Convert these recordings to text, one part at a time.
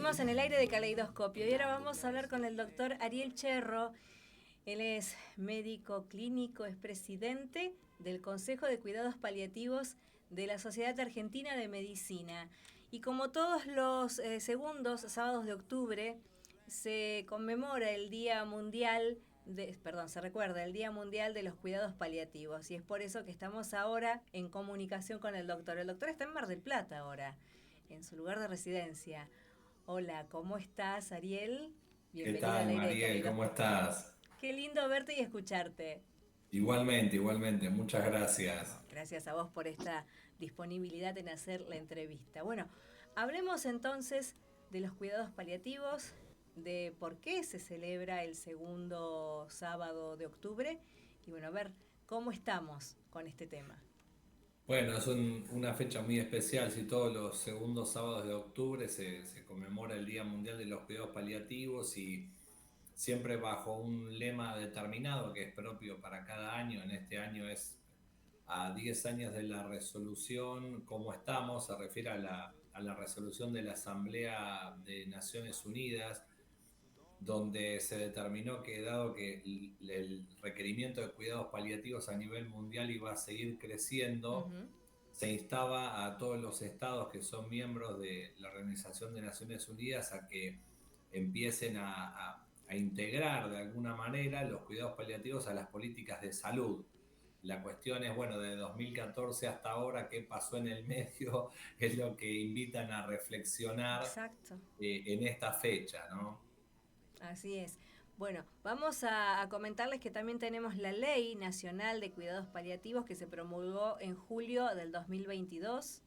Seguimos en el aire de Caleidoscopio y ahora vamos a hablar con el doctor Ariel Cherro. Él es médico clínico, es presidente del Consejo de Cuidados Paliativos de la Sociedad Argentina de Medicina. Y como todos los segundos sábados de octubre, se conmemora el Día Mundial se recuerda el Día Mundial de los Cuidados Paliativos. Y es por eso que estamos ahora en comunicación con el doctor. El doctor está en Mar del Plata ahora, en su lugar de residencia. Hola, ¿cómo estás, Ariel? ¿Qué Bienvenido al tal, aire de Mariel? ¿Cómo Caleidoscopio. estás? Qué lindo verte y escucharte. Igualmente, igualmente. Muchas gracias. No, gracias a vos por esta disponibilidad en hacer la entrevista. Bueno, hablemos entonces de los cuidados paliativos, de por qué se celebra el segundo sábado de octubre y bueno, a ver cómo estamos con este tema. Bueno, es una fecha muy especial. Si todos los segundos sábados de octubre se conmemora el Día Mundial de los Cuidados Paliativos y siempre bajo un lema determinado que es propio para cada año. En este año es a 10 años de la resolución. ¿Cómo estamos? Se refiere a la resolución de la Asamblea de Naciones Unidas, donde se determinó que dado que el requerimiento de cuidados paliativos a nivel mundial iba a seguir creciendo, Ujú. se instaba a todos los estados que son miembros de la Organización de Naciones Unidas a que empiecen a integrar de alguna manera los cuidados paliativos a las políticas de salud. La cuestión es, bueno, de 2014 hasta ahora, qué pasó en el medio, es lo que invitan a reflexionar Exacto. en esta fecha, ¿no? Así es. Bueno, vamos a comentarles que también tenemos la Ley Nacional de Cuidados Paliativos que se promulgó en julio del 2022.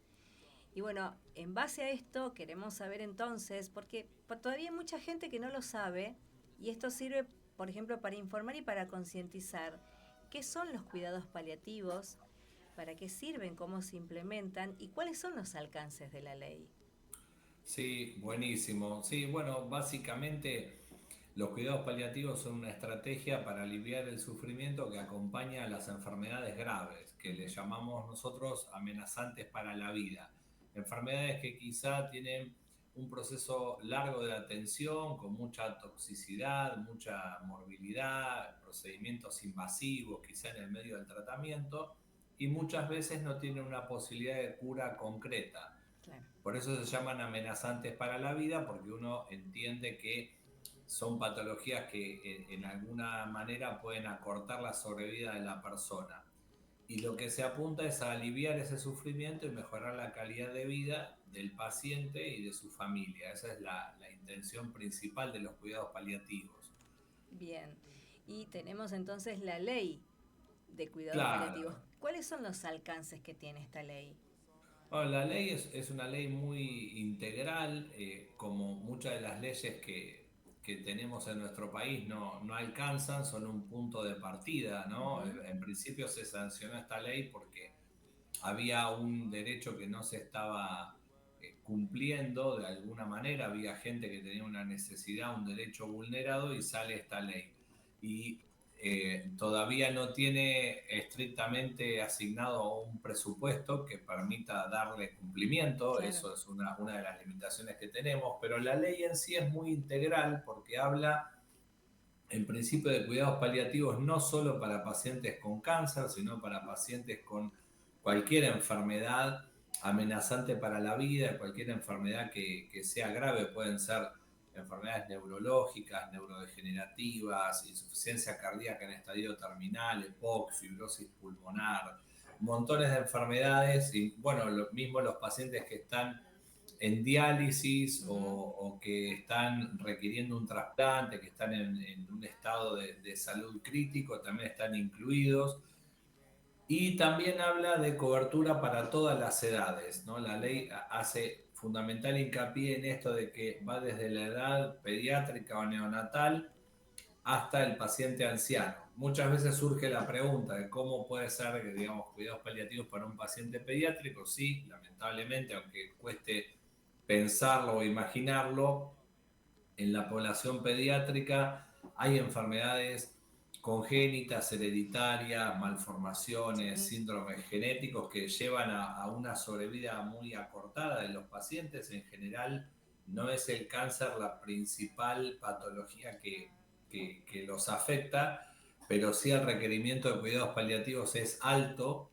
Y bueno, en base a esto queremos saber entonces, porque todavía hay mucha gente que no lo sabe, y esto sirve, por ejemplo, para informar y para concientizar qué son los cuidados paliativos, para qué sirven, cómo se implementan y cuáles son los alcances de la ley. Sí, buenísimo. Sí, bueno, básicamente los cuidados paliativos son una estrategia para aliviar el sufrimiento que acompaña a las enfermedades graves, que le llamamos nosotros amenazantes para la vida. Enfermedades que quizá tienen un proceso largo de atención, con mucha toxicidad, mucha morbilidad, procedimientos invasivos quizá en el medio del tratamiento, y muchas veces no tienen una posibilidad de cura concreta. Claro. Por eso se llaman amenazantes para la vida, porque uno entiende que son patologías que en alguna manera pueden acortar la sobrevida de la persona. Y lo que se apunta es a aliviar ese sufrimiento y mejorar la calidad de vida del paciente y de su familia. Esa es la intención principal de los cuidados paliativos. Bien. Y tenemos entonces la ley de cuidados paliativos. Claro. ¿Cuáles son los alcances que tiene esta ley? Bueno, la ley es una ley muy integral, como muchas de las leyes que tenemos en nuestro país no alcanzan, son un punto de partida, ¿no? Ujú. En principio se sancionó esta ley porque había un derecho que no se estaba cumpliendo de alguna manera, había gente que tenía una necesidad, un derecho vulnerado y sale esta ley. Y todavía no tiene estrictamente asignado un presupuesto que permita darle cumplimiento, Claro. eso es una de las limitaciones que tenemos, pero la ley en sí es muy integral porque habla en principio de cuidados paliativos no solo para pacientes con cáncer, sino para pacientes con cualquier enfermedad amenazante para la vida, cualquier enfermedad que sea grave, pueden ser enfermedades neurológicas, neurodegenerativas, insuficiencia cardíaca en estadio terminal, EPOC, fibrosis pulmonar, montones de enfermedades y bueno, lo mismo los pacientes que están en diálisis Ujú. o que están requiriendo un trasplante, que están en un estado de salud crítico, también están incluidos. Y también habla de cobertura para todas las edades, ¿no? La ley Bien. hace fundamental hincapié en esto de que va desde la edad pediátrica o neonatal hasta el paciente anciano. Muchas veces surge la pregunta de cómo puede ser que, digamos, cuidados paliativos para un paciente pediátrico. Sí, lamentablemente, aunque cueste pensarlo o imaginarlo, en la población pediátrica hay enfermedades congénitas, hereditarias, malformaciones, Sí. síndromes genéticos que llevan a una sobrevida muy acortada de los pacientes. En general, no es el cáncer la principal patología que los afecta, pero sí el requerimiento de cuidados paliativos es alto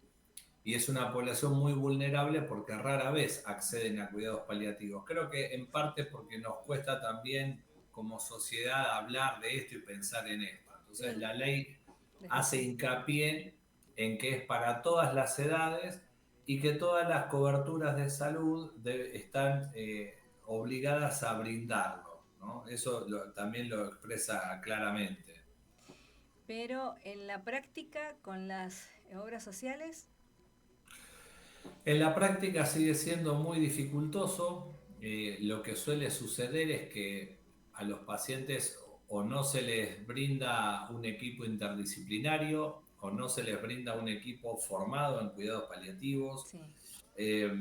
y es una población muy vulnerable porque rara vez acceden a cuidados paliativos. Creo que en parte porque nos cuesta también como sociedad hablar de esto y pensar en esto. Entonces Sí, la ley hace definitivamente. hincapié en que es para todas las edades y que todas las coberturas de salud están obligadas a brindarlo, ¿no? Eso también lo expresa claramente. Pero en la práctica, con las obras sociales, En la práctica sigue siendo muy dificultoso. Lo que suele suceder es que a los pacientes o no se les brinda un equipo interdisciplinario o no se les brinda un equipo formado en cuidados paliativos. sí. Eh,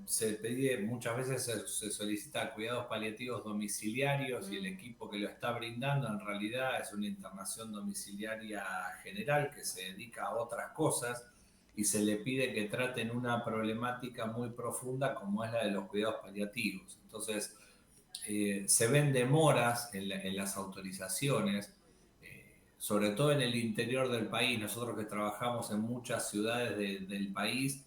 Se pide, muchas veces se solicita cuidados paliativos domiciliarios y el Mm, equipo que lo está brindando en realidad es una internación domiciliaria general que se dedica a otras cosas y se le pide que traten una problemática muy profunda como es la de los cuidados paliativos. Entonces, se ven demoras en las autorizaciones, sobre todo en el interior del país. Nosotros que trabajamos en muchas ciudades del país,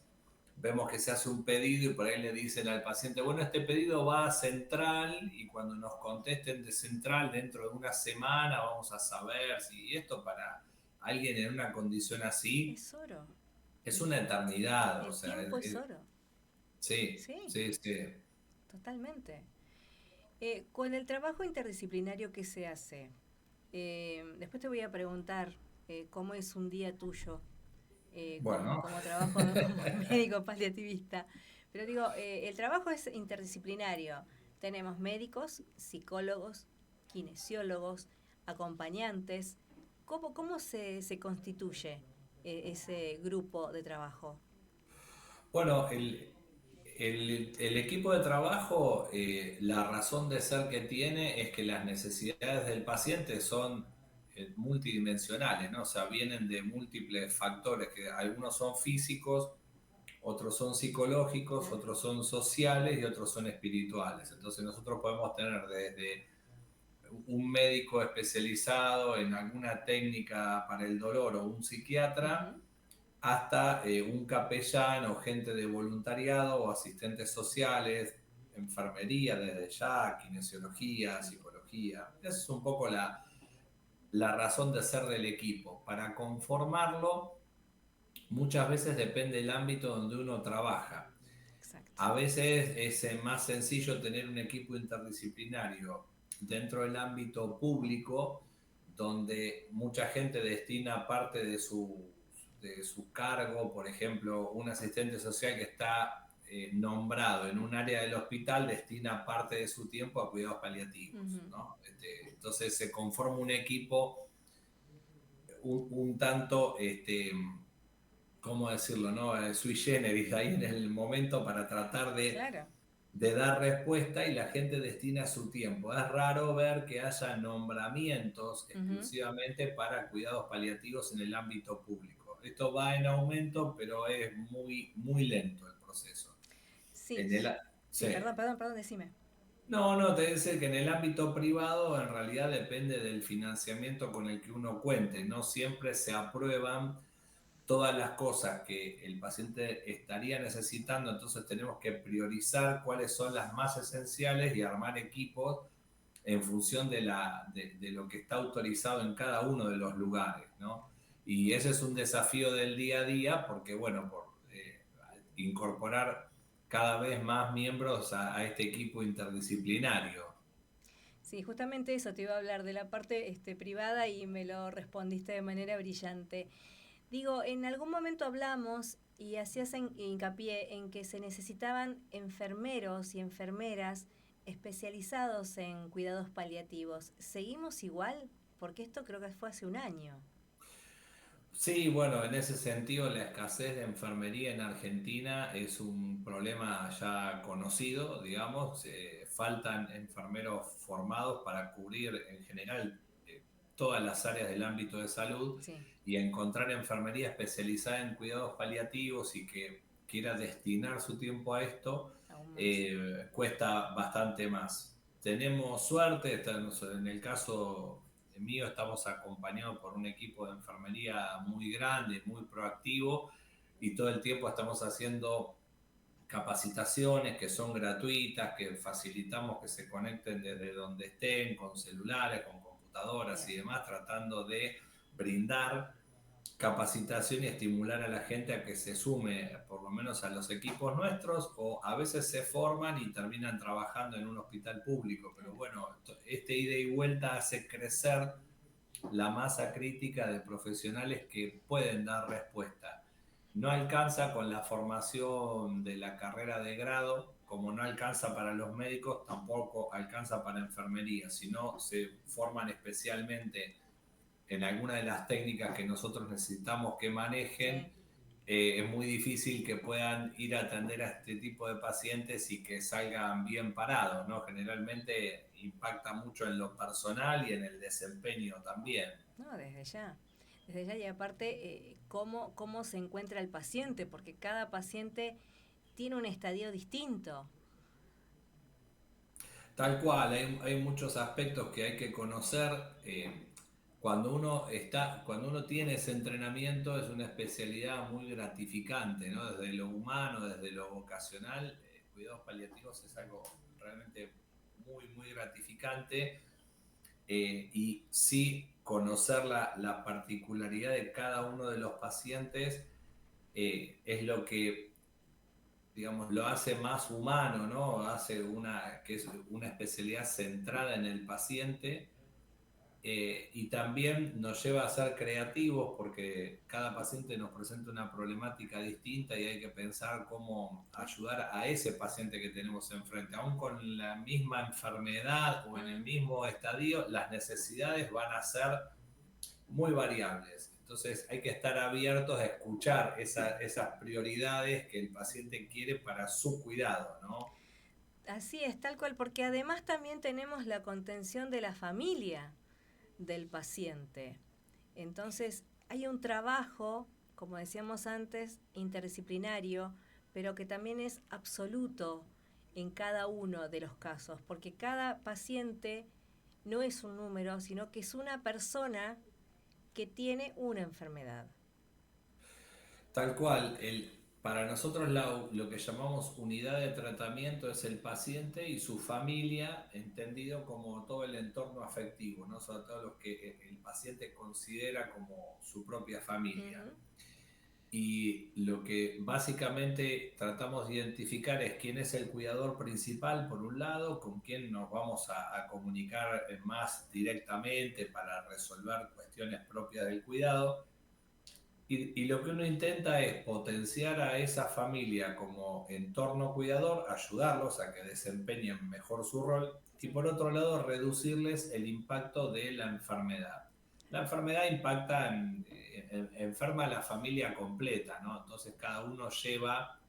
vemos que se hace un pedido y por ahí le dicen al paciente, bueno, este pedido va a central y cuando nos contesten de central dentro de una semana vamos a saber si esto para alguien en una condición así es oro. es El, una eternidad, o el sea, tiempo es oro. sí, Sí, sí, sí. totalmente. Con el trabajo interdisciplinario que se hace, después te voy a preguntar cómo es un día tuyo como, Bueno, como trabajo como médico paliativista. Pero digo, el trabajo es interdisciplinario. Tenemos médicos, psicólogos, kinesiólogos, acompañantes. ¿Cómo se constituye ese grupo de trabajo? bueno, el equipo de trabajo, la razón de ser que tiene es que las necesidades del paciente son multidimensionales, ¿no? O sea, vienen de múltiples factores, que algunos son físicos, otros son psicológicos, ¿Mm? otros son sociales y otros son espirituales. Entonces nosotros podemos tener desde un médico especializado en alguna técnica para el dolor o un psiquiatra, Ujú. hasta un capellán o gente de voluntariado o asistentes sociales, enfermería desde ya, kinesiología, Sí. psicología. Esa es un poco la razón de ser del equipo. Para conformarlo, muchas veces depende del ámbito donde uno trabaja. Exacto. A veces es más sencillo tener un equipo interdisciplinario dentro del ámbito público, donde mucha gente destina parte de su cargo, por ejemplo, un asistente social que está nombrado en un área del hospital destina parte de su tiempo a cuidados paliativos, Ujú. ¿no? Entonces se conforma un equipo un tanto ¿cómo decirlo, no? Sui generis ahí en el momento para tratar Claro. de dar respuesta y la gente destina su tiempo. Es raro ver que haya nombramientos Ujú. exclusivamente para cuidados paliativos en el ámbito público. Esto va en aumento, pero es muy, muy lento el proceso. Sí. En el, Sí, sí. perdón, decime. No, te dice que en el ámbito privado en realidad depende del financiamiento con el que uno cuente. No siempre se aprueban todas las cosas que el paciente estaría necesitando, entonces tenemos que priorizar cuáles son las más esenciales y armar equipos en función de lo que está autorizado en cada uno de los lugares, ¿no? Y ese es un desafío del día a día porque, bueno, por incorporar cada vez más miembros a este equipo interdisciplinario. Sí, justamente eso, te iba a hablar de la parte privada y me lo respondiste de manera brillante. Digo, en algún momento hablamos y hacías hincapié en que se necesitaban enfermeros y enfermeras especializados en cuidados paliativos. ¿Seguimos igual? Porque esto creo que fue hace un año. Sí, bueno, en ese sentido la escasez de enfermería en Argentina es un problema ya conocido, digamos. Faltan enfermeros formados para cubrir en general todas las áreas del ámbito de salud Sí. y encontrar enfermería especializada en cuidados paliativos y que quiera destinar su tiempo a esto Aún cuesta bastante más. Tenemos suerte, en el caso mío estamos acompañados por un equipo de enfermería muy grande, muy proactivo, y todo el tiempo estamos haciendo capacitaciones que son gratuitas, que facilitamos que se conecten desde donde estén, con celulares, con computadoras y demás, tratando de brindar capacitación y estimular a la gente a que se sume por lo menos a los equipos nuestros, o a veces se forman y terminan trabajando en un hospital público, pero bueno, este ida y vuelta hace crecer la masa crítica de profesionales que pueden dar respuesta. No alcanza con la formación de la carrera de grado, como no alcanza para los médicos, tampoco alcanza para enfermería, sino se forman especialmente en alguna de las técnicas que nosotros necesitamos que manejen. Es muy difícil que puedan ir a atender a este tipo de pacientes y que salgan bien parados, ¿no? Generalmente impacta mucho en lo personal y en el desempeño también. No, desde ya y aparte cómo se encuentra el paciente, porque cada paciente tiene un estadio distinto. Tal cual, hay muchos aspectos que hay que conocer. Cuando uno tiene ese entrenamiento es una especialidad muy gratificante, ¿no? Desde lo humano, desde lo vocacional, cuidados paliativos es algo realmente muy, muy gratificante. Y sí conocer la particularidad de cada uno de los pacientes es lo que, digamos, lo hace más humano, ¿no? Que es una especialidad centrada en el paciente, y también nos lleva a ser creativos porque cada paciente nos presenta una problemática distinta y hay que pensar cómo ayudar a ese paciente que tenemos enfrente. Aún con la misma enfermedad o en el mismo estadio, las necesidades van a ser muy variables. Entonces hay que estar abiertos a escuchar esas prioridades que el paciente quiere para su cuidado, ¿no? Así es, tal cual, porque además también tenemos la contención de la familia del paciente. Entonces hay un trabajo, como decíamos antes, interdisciplinario, pero que también es absoluto en cada uno de los casos, porque cada paciente no es un número, sino que es una persona que tiene una enfermedad. Tal cual, para nosotros lo que llamamos unidad de tratamiento es el paciente y su familia, entendido como todo el entorno afectivo, ¿no? Sobre todo los que el paciente considera como su propia familia. Uh-huh. Y lo que básicamente tratamos de identificar es quién es el cuidador principal, por un lado, con quién nos vamos a comunicar más directamente para resolver cuestiones propias del cuidado. Y lo que uno intenta es potenciar a esa familia como entorno cuidador, ayudarlos a que desempeñen mejor su rol y por otro lado reducirles el impacto de la enfermedad. La enfermedad impacta, enferma a la familia completa, ¿no? Entonces cada uno lleva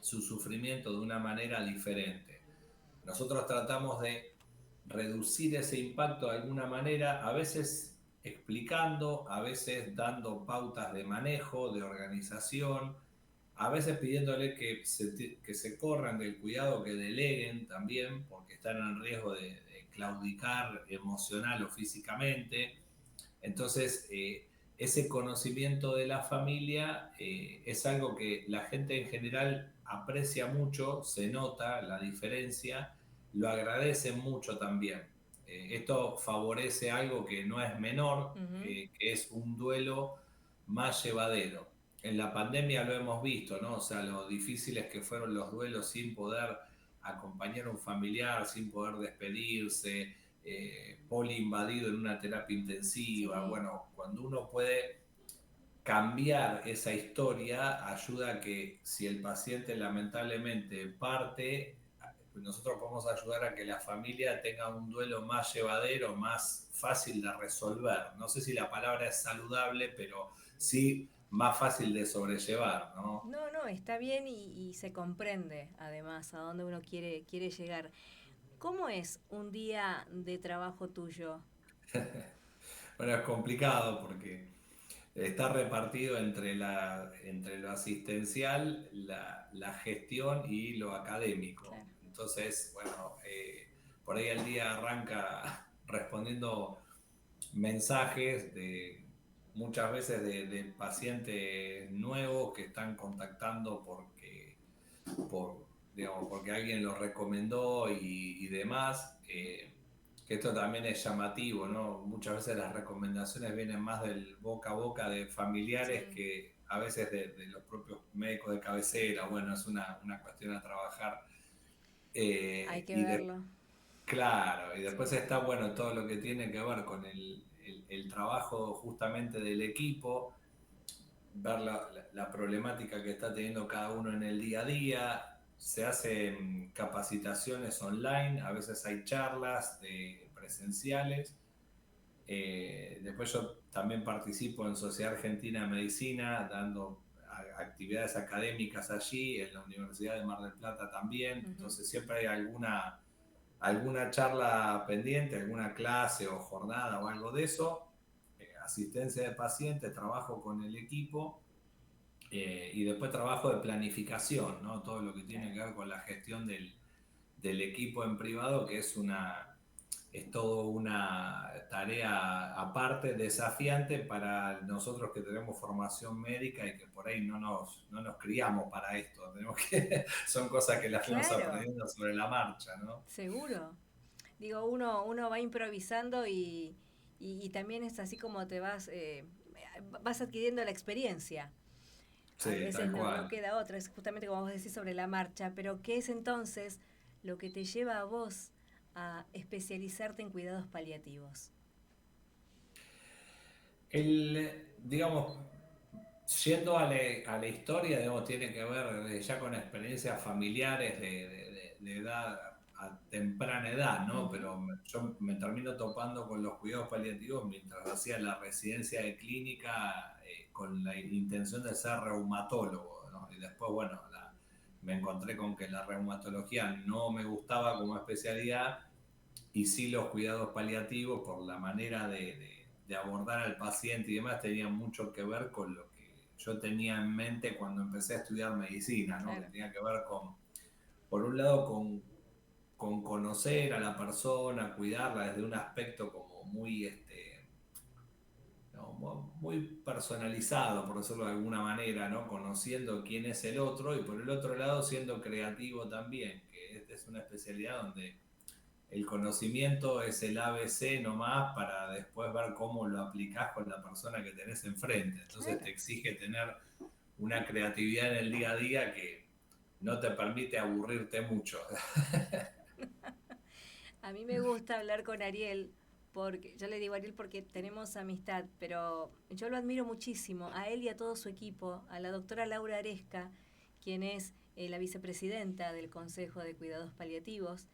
su sufrimiento de una manera diferente. Nosotros tratamos de reducir ese impacto de alguna manera, a veces explicando, a veces dando pautas de manejo, de organización, a veces pidiéndole que se corran del cuidado, que deleguen también, porque están en riesgo de claudicar emocional o físicamente. Entonces, ese conocimiento de la familia es algo que la gente en general aprecia mucho, se nota la diferencia, lo agradece mucho también. Esto favorece algo que no es menor, Uh-huh. que es un duelo más llevadero. En la pandemia lo hemos visto, ¿no? O sea, lo difíciles que fueron los duelos sin poder acompañar a un familiar, sin poder despedirse, poli invadido en una terapia intensiva. Sí. Bueno, cuando uno puede cambiar esa historia, ayuda a que si el paciente lamentablemente parte, nosotros podemos ayudar a que la familia tenga un duelo más llevadero, más fácil de resolver. No sé si la palabra es saludable, pero sí más fácil de sobrellevar, ¿no? No, no, está bien y se comprende además a dónde uno quiere llegar. ¿Cómo es un día de trabajo tuyo? Bueno, es complicado porque está repartido entre lo asistencial, la gestión y lo académico. Claro. Entonces, bueno, por ahí el día arranca respondiendo mensajes muchas veces de pacientes nuevos que están contactando porque alguien los recomendó y demás. Que esto también es llamativo, ¿no? Muchas veces las recomendaciones vienen más del boca a boca de familiares Sí. que a veces de los propios médicos de cabecera. Bueno, es una cuestión a trabajar. Hay que Y verlo. claro, y después Sí. está bueno todo lo que tiene que ver con el trabajo justamente del equipo, ver la problemática que está teniendo cada uno en el día a día. Se hacen capacitaciones online, a veces hay charlas presenciales. Después yo también participo en Sociedad Argentina de Medicina, dando actividades académicas allí, en la Universidad de Mar del Plata también. Ujú. Entonces siempre hay alguna charla pendiente, alguna clase o jornada o algo de eso, asistencia de pacientes, trabajo con el equipo, y después trabajo de planificación, ¿no? Todo lo que tiene Claro. que ver con la gestión del equipo en privado, que es todo una tarea aparte, desafiante para nosotros que tenemos formación médica y que por ahí no nos criamos para esto. Son cosas que las fuimos Claro, aprendiendo sobre la marcha, ¿no? seguro. Digo, uno va improvisando y también es así como te vas adquiriendo la experiencia. A Sí, veces tal no cual. queda otra, es justamente como vos decís sobre la marcha, pero ¿qué es entonces lo que te lleva a vos a especializarte en cuidados paliativos? Digamos, yendo a la historia, digamos, tiene que ver ya con experiencias familiares de edad, a temprana edad, ¿no? Ujú. Pero yo me termino topando con los cuidados paliativos mientras hacía la residencia de clínica, con la intención de ser reumatólogo, ¿no? Y después, bueno, me encontré con que la reumatología no me gustaba como especialidad, y sí los cuidados paliativos por la manera de abordar al paciente y demás tenían mucho que ver con lo que yo tenía en mente cuando empecé a estudiar medicina, ¿no? Que Claro. tenía que ver por un lado, con conocer a la persona, cuidarla desde un aspecto como muy, ¿no? Muy personalizado, por decirlo de alguna manera, ¿no? Conociendo quién es el otro, y por el otro lado siendo creativo también, que esta es una especialidad donde el conocimiento es el ABC nomás, para después ver cómo lo aplicás con la persona que tenés enfrente. Entonces Claro. te exige tener una creatividad en el día a día que no te permite aburrirte mucho. A mí me gusta hablar con Ariel, porque yo le digo a Ariel porque tenemos amistad, pero yo lo admiro muchísimo, a él y a todo su equipo, a la doctora Laura Aresca, quien es la vicepresidenta del Consejo de Cuidados Paliativos.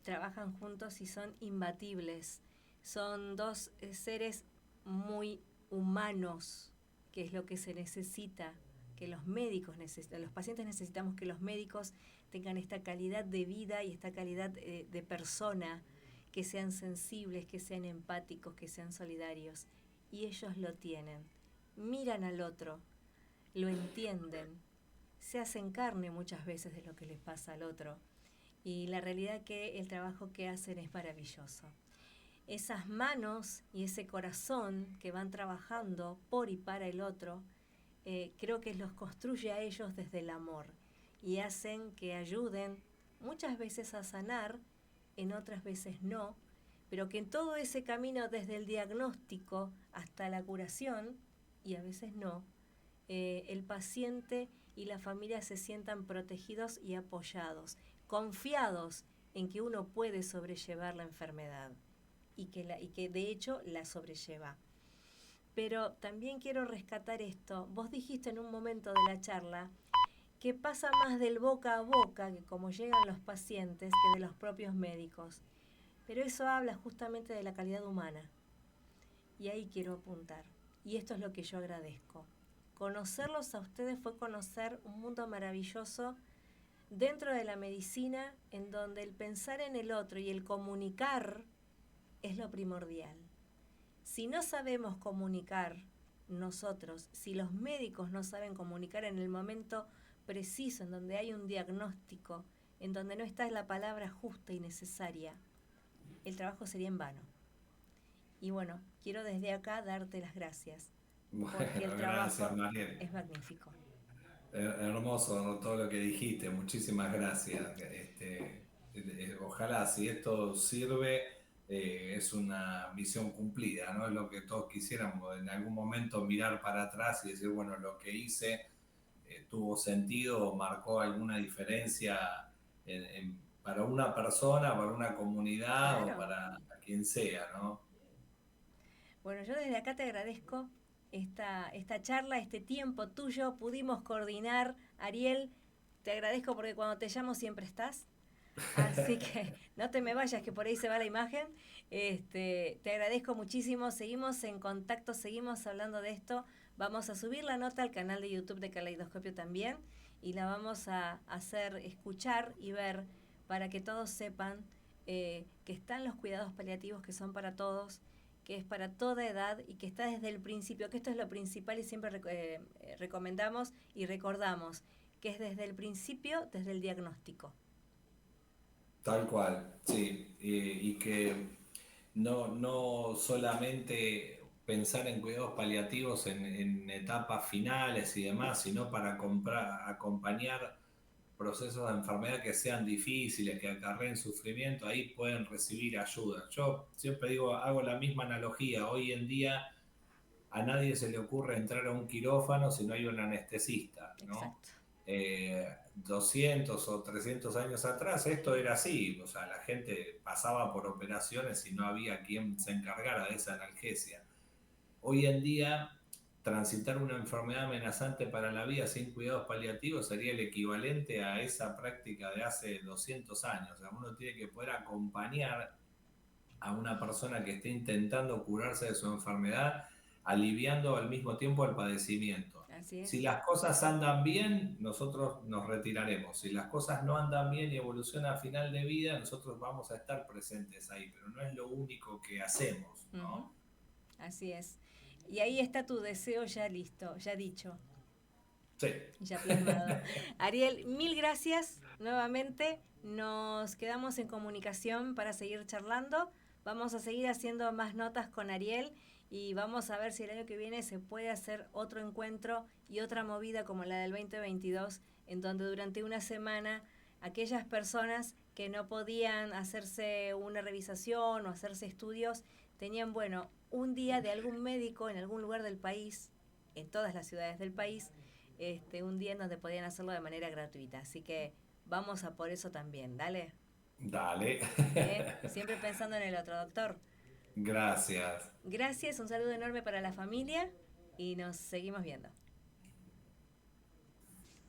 Trabajan juntos y son imbatibles. Son dos seres muy humanos, que es lo que se necesita, que los médicos necesitan, los pacientes necesitamos que los médicos tengan esta calidad de vida y esta calidad de persona, que sean sensibles, que sean empáticos, que sean solidarios. Y ellos lo tienen. Miran al otro, lo entienden, se hacen carne muchas veces de lo que les pasa al otro. Y la realidad que el trabajo que hacen es maravilloso. Esas manos y ese corazón que van trabajando por y para el otro, creo que los construye a ellos desde el amor y hacen que ayuden muchas veces a sanar, en otras veces no, pero que en todo ese camino desde el diagnóstico hasta la curación, y a veces no, el paciente y la familia se sientan protegidos y apoyados, confiados en que uno puede sobrellevar la enfermedad y que de hecho la sobrelleva. Pero también quiero rescatar esto. Vos dijiste en un momento de la charla que pasa más del boca a boca, que como llegan los pacientes, que de los propios médicos. Pero eso habla justamente de la calidad humana. Y ahí quiero apuntar. Y esto es lo que yo agradezco. Conocerlos a ustedes fue conocer un mundo maravilloso dentro de la medicina, en donde el pensar en el otro y el comunicar es lo primordial. Si no sabemos comunicar, nosotros. Si los médicos no saben comunicar en el momento preciso, en donde hay un diagnóstico, en donde no está la palabra justa y necesaria, el trabajo sería en vano. Y bueno, quiero desde acá darte las gracias, porque el Bueno, gracias, trabajo Mariel. es magnífico. Hermoso todo lo que dijiste, muchísimas gracias. Ojalá si esto sirve, es una misión cumplida, ¿no? Es lo que todos quisiéramos, en algún momento mirar para atrás y decir, bueno, lo que hice tuvo sentido o marcó alguna diferencia para una persona, para una comunidad o Claro. para quien sea, ¿no? Bueno, yo desde acá te agradezco esta charla, este tiempo tuyo. Pudimos coordinar, Ariel. Te agradezco porque cuando te llamo siempre estás. Así que no te me vayas, que por ahí se va la imagen. Te agradezco muchísimo. Seguimos en contacto, seguimos hablando de esto. Vamos a subir la nota al canal de YouTube de Caleidoscopio también y la vamos a hacer escuchar y ver para que todos sepan que están los cuidados paliativos que son para todos, que es para toda edad y que está desde el principio, que esto es lo principal y siempre recomendamos y recordamos, que es desde el principio, desde el diagnóstico. Tal cual, sí. Y que no solamente pensar en cuidados paliativos en etapas finales y demás, sino para acompañar procesos de enfermedad que sean difíciles, que acarreen sufrimiento, ahí pueden recibir ayuda. Yo siempre digo, hago la misma analogía. Hoy en día a nadie se le ocurre entrar a un quirófano si no hay un anestesista, ¿no? Exacto. 200 o 300 años atrás esto era así, o sea, la gente pasaba por operaciones y no había quien se encargara de esa analgesia. Hoy en día, transitar una enfermedad amenazante para la vida sin cuidados paliativos sería el equivalente a esa práctica de hace 200 años. O sea, uno tiene que poder acompañar a una persona que esté intentando curarse de su enfermedad, aliviando al mismo tiempo el padecimiento. Así Si es. las cosas andan bien, nosotros nos retiraremos. Si las cosas no andan bien y evolucionan a final de vida, nosotros vamos a estar presentes ahí, pero no es lo único que hacemos, Ujú. ¿no? Así es. Y ahí está tu deseo ya listo, ya dicho, Sí. ya plasmado. Ariel, mil gracias nuevamente. Nos quedamos en comunicación para seguir charlando. Vamos a seguir haciendo más notas con Ariel y vamos a ver si el año que viene se puede hacer otro encuentro y otra movida como la del 2022, en donde durante una semana aquellas personas que no podían hacerse una revisación o hacerse estudios tenían, bueno, un día de algún médico en algún lugar del país, en todas las ciudades del país, un día en donde podían hacerlo de manera gratuita. Así que vamos a por eso también, dale. Dale. Siempre pensando en el otro, doctor. Gracias. Gracias, un saludo enorme para la familia y nos seguimos viendo.